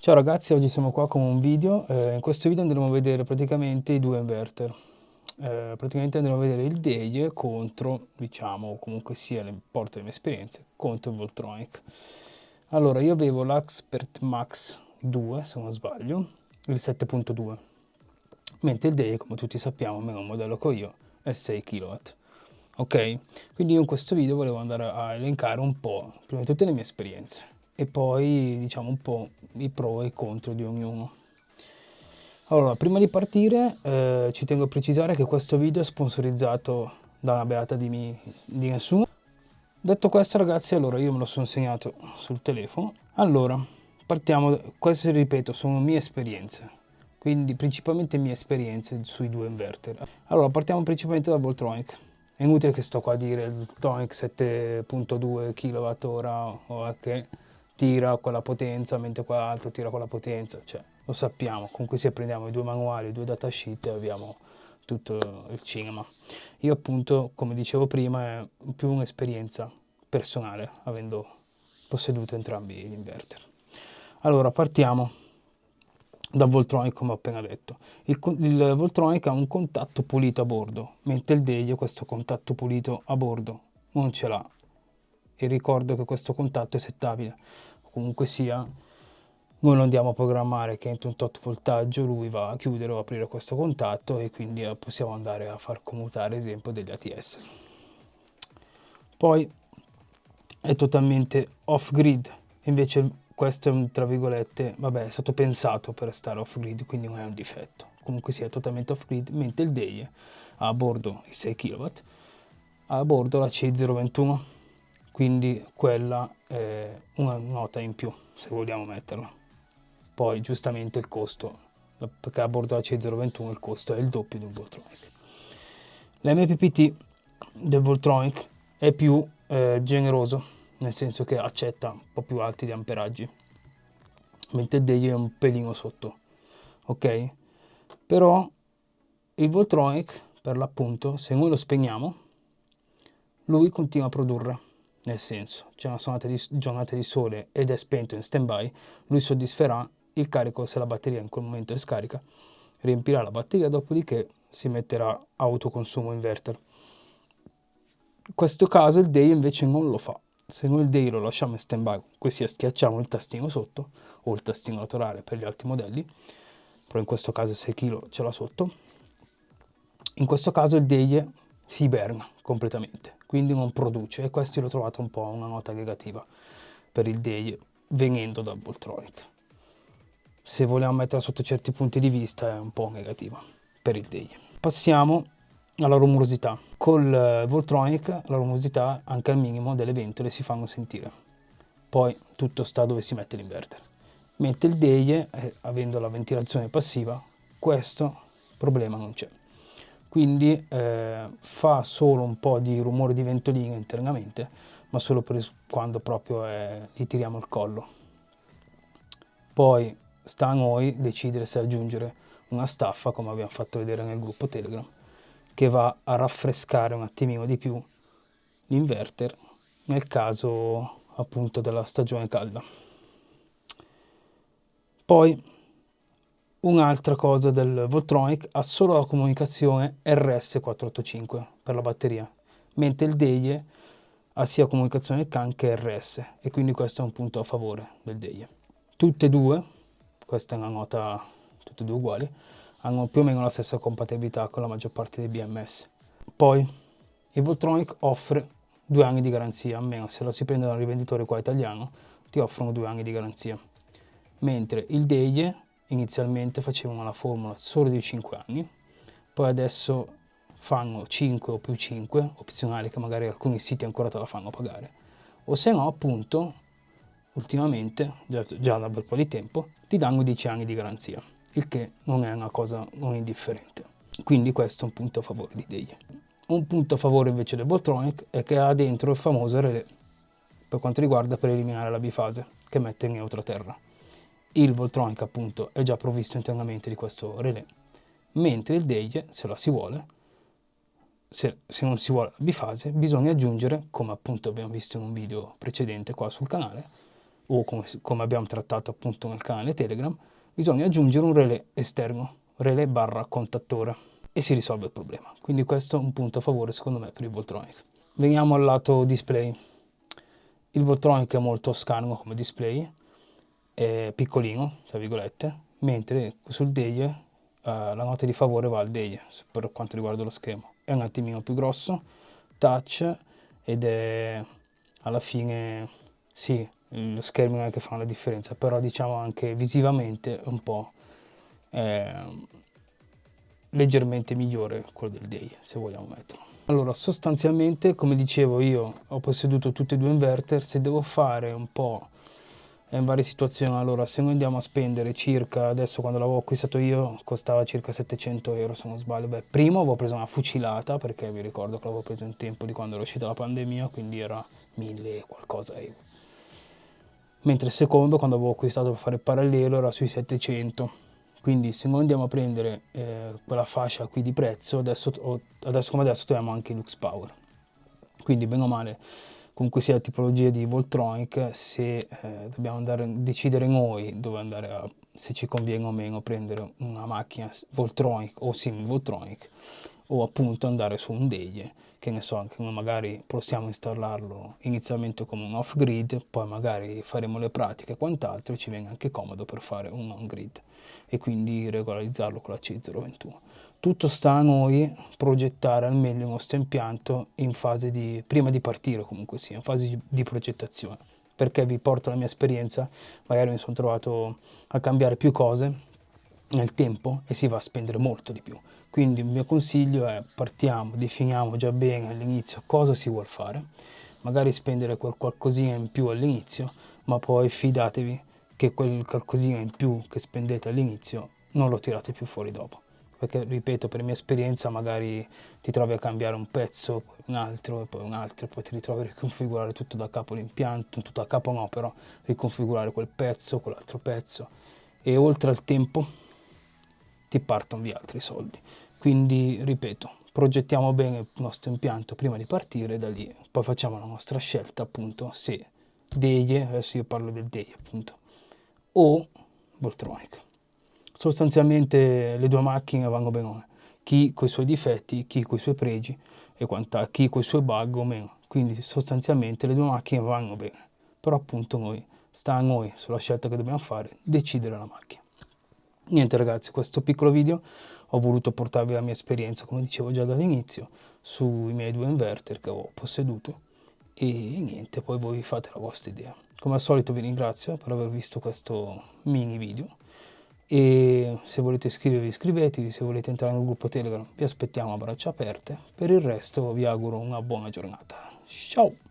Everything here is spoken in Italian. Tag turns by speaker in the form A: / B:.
A: Ciao ragazzi, oggi siamo qua con un video. In questo video andremo a vedere praticamente i due inverter. Praticamente andremo a vedere il DEI contro, diciamo, o comunque sia, porto le mie esperienze, contro il Voltronic. Allora, io avevo l'Expert Max 2, se non sbaglio, il 7.2, mentre il DEI, come tutti sappiamo, almeno il modello che ho io, è 6 kW. Ok? Quindi io in questo video volevo andare a elencare un po', prima di tutte, le mie esperienze e poi diciamo un po' i pro e i contro di ognuno. Allora, prima di partire ci tengo a precisare che questo video è sponsorizzato da una beata di nessuno. Detto questo ragazzi, allora io me lo sono segnato sul telefono. Allora, partiamo, questo ripeto, sono mie esperienze, quindi principalmente mie esperienze sui due inverter. Allora, partiamo principalmente dal Voltronic. È inutile che sto qua a dire il Voltronic 7.2 kWh o che tira quella potenza, mentre quell'altro tira quella potenza, cioè lo sappiamo, comunque se prendiamo i due manuali, i due datasheet e abbiamo tutto il cinema. Io appunto, come dicevo prima, è più un'esperienza personale, avendo posseduto entrambi gli inverter. Allora, partiamo dal Voltronic, come ho appena detto. Il Voltronic ha un contatto pulito a bordo, mentre il DEI questo contatto pulito a bordo non ce l'ha. E ricordo che questo contatto è settabile. Comunque sia, noi lo andiamo a programmare che entro un tot voltaggio lui va a chiudere o aprire questo contatto e quindi possiamo andare a far commutare, ad esempio, degli ATS. Poi è totalmente off grid, invece questo è tra virgolette, vabbè, è stato pensato per stare off grid, quindi non è un difetto. Comunque sia totalmente off grid, mentre il DEI ha a bordo i 6 kW, ha a bordo la C021, quindi quella è una nota in più se vogliamo metterla. Poi giustamente il costo, perché a bordo della C021 il costo è il doppio di un Voltronic. L'MPPT del Voltronic è più generoso, nel senso che accetta un po' più alti di amperaggi, mentre il DEI è un pelino sotto, ok? Però il Voltronic, per l'appunto, se noi lo spegniamo, lui continua a produrre, nel senso, c'è una giornata di sole ed è spento in stand-by, lui soddisferà il carico se la batteria in quel momento è scarica, riempirà la batteria, dopodiché si metterà a autoconsumo inverter. In questo caso il DEI invece non lo fa. Se noi il DEI lo lasciamo in stand-by, qui schiacciamo il tastino sotto o il tastino laterale per gli altri modelli, però in questo caso 6 kg ce l'ha sotto, in questo caso il DEI si iberna completamente, quindi non produce, e questo l'ho trovato un po' una nota negativa per il DEI venendo dal Voltronic. Se vogliamo metterla sotto certi punti di vista è un po' negativa per il DEI. Passiamo alla rumorosità. Col Voltronic la rumorosità anche al minimo delle ventole si fanno sentire, poi tutto sta dove si mette l'inverter. Mentre il DEI, avendo la ventilazione passiva, questo problema non c'è. Quindi fa solo un po' di rumore di ventolino internamente, ma solo per quando proprio gli tiriamo il collo. Poi sta a noi decidere se aggiungere una staffa, come abbiamo fatto vedere nel gruppo Telegram, che va a raffrescare un attimino di più l'inverter nel caso appunto della stagione calda. Poi un'altra cosa del Voltronic, ha solo la comunicazione RS485 per la batteria, mentre il DEI ha sia comunicazione CAN che RS, e quindi questo è un punto a favore del DEI. Tutte e due, questa è una nota, tutte e due uguali, hanno più o meno la stessa compatibilità con la maggior parte dei BMS. Poi il Voltronic offre 2 anni di garanzia, almeno se lo si prende da un rivenditore qua italiano ti offrono 2 anni di garanzia, mentre il DEI inizialmente facevano la formula solo di 5 anni, poi adesso fanno 5 o più 5, opzionali, che magari alcuni siti ancora te la fanno pagare, o se no appunto ultimamente, già da un bel po' di tempo, ti danno 10 anni di garanzia, il che non è una cosa non indifferente. Quindi questo è un punto a favore di DEI. Un punto a favore invece del Voltronic è che ha dentro il famoso relè per quanto riguarda per eliminare la bifase che mette in neutro a terra. Il Voltronic appunto è già provvisto internamente di questo relè, mentre il DEI, se la si vuole, se non si vuole la bifase, bisogna aggiungere, come appunto abbiamo visto in un video precedente qua sul canale, o come abbiamo trattato appunto nel canale Telegram, bisogna aggiungere un relè esterno, relè barra contattore, e si risolve il problema. Quindi questo è un punto a favore secondo me per il Voltronic. Veniamo al lato display. Il Voltronic è molto scarno come display, è piccolino, tra virgolette, mentre sul Deie la nota di favore va al Deie per quanto riguarda lo schermo. È un attimino più grosso, touch, ed è alla fine, sì, lo schermo non è che fa una differenza, però diciamo anche visivamente un po' leggermente migliore quello del Deie, se vogliamo metterlo. Allora, sostanzialmente, come dicevo, io ho posseduto tutti e due inverter. Se devo fare un po' in varie situazioni, allora se noi andiamo a spendere circa, adesso quando l'avevo acquistato io costava circa 700 euro se non sbaglio. Beh, primo avevo preso una fucilata, perché vi ricordo che l'avevo preso in tempo di quando era uscita la pandemia, quindi era 1000 qualcosa euro. Mentre il secondo, quando avevo acquistato per fare il parallelo, era sui 700. Quindi se noi andiamo a prendere quella fascia qui di prezzo, adesso come adesso troviamo anche Lux Power. Quindi bene o male, comunque sia la tipologia di Voltronic, se dobbiamo andare a decidere noi dove andare se ci conviene o meno prendere una macchina Voltronic o sim Voltronic, o appunto andare su un Deie, che ne so, anche magari possiamo installarlo inizialmente come un off-grid, poi magari faremo le pratiche e quant'altro, e ci viene anche comodo per fare un on-grid e quindi regolarizzarlo con la C021. Tutto sta a noi progettare al meglio il nostro impianto in fase di, prima di partire comunque sia, in fase di progettazione, perché vi porto la mia esperienza, magari mi sono trovato a cambiare più cose nel tempo e si va a spendere molto di più. Quindi il mio consiglio è: partiamo, definiamo già bene all'inizio cosa si vuol fare, magari spendere qualcosina in più all'inizio, ma poi fidatevi che quel qualcosina in più che spendete all'inizio non lo tirate più fuori dopo. Perché, ripeto, per mia esperienza magari ti trovi a cambiare un pezzo, poi un altro, e poi un altro, e poi ti ritrovi a riconfigurare tutto da capo l'impianto, tutto da capo no, però riconfigurare quel pezzo, quell'altro pezzo, e oltre al tempo ti partono via altri soldi. Quindi, ripeto, progettiamo bene il nostro impianto prima di partire, e da lì poi facciamo la nostra scelta, appunto, se Deie, adesso io parlo del Deie appunto, o Voltronic. Sostanzialmente le due macchine vanno bene, chi con i suoi difetti, chi con i suoi pregi e chi con i suoi bug o meno. Quindi sostanzialmente le due macchine vanno bene, però appunto sta a noi, sulla scelta che dobbiamo fare, decidere la macchina. Niente ragazzi, questo piccolo video ho voluto portarvi la mia esperienza, come dicevo già dall'inizio, sui miei due inverter che ho posseduto, e niente, poi voi fate la vostra idea. Come al solito vi ringrazio per aver visto questo mini video, e se volete iscrivervi iscrivetevi, se volete entrare nel gruppo Telegram vi aspettiamo a braccia aperte. Per il resto vi auguro una buona giornata. Ciao!